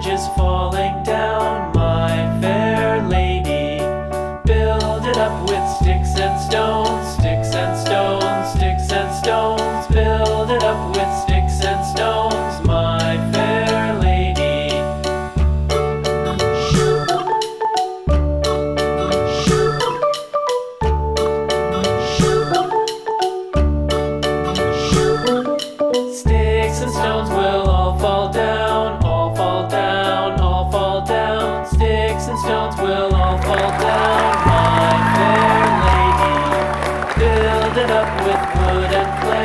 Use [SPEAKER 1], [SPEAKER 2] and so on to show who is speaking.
[SPEAKER 1] bridge is falling down, my fair lady. Build it up with sticks and stones, sticks and stones, sticks and stones. Build it up with sticks and stones, my fair lady. Sticks and stones will all fall down, all fall down, all fall down. Sticks and stones will all fall down, my fair lady. Build it up with wood and clay.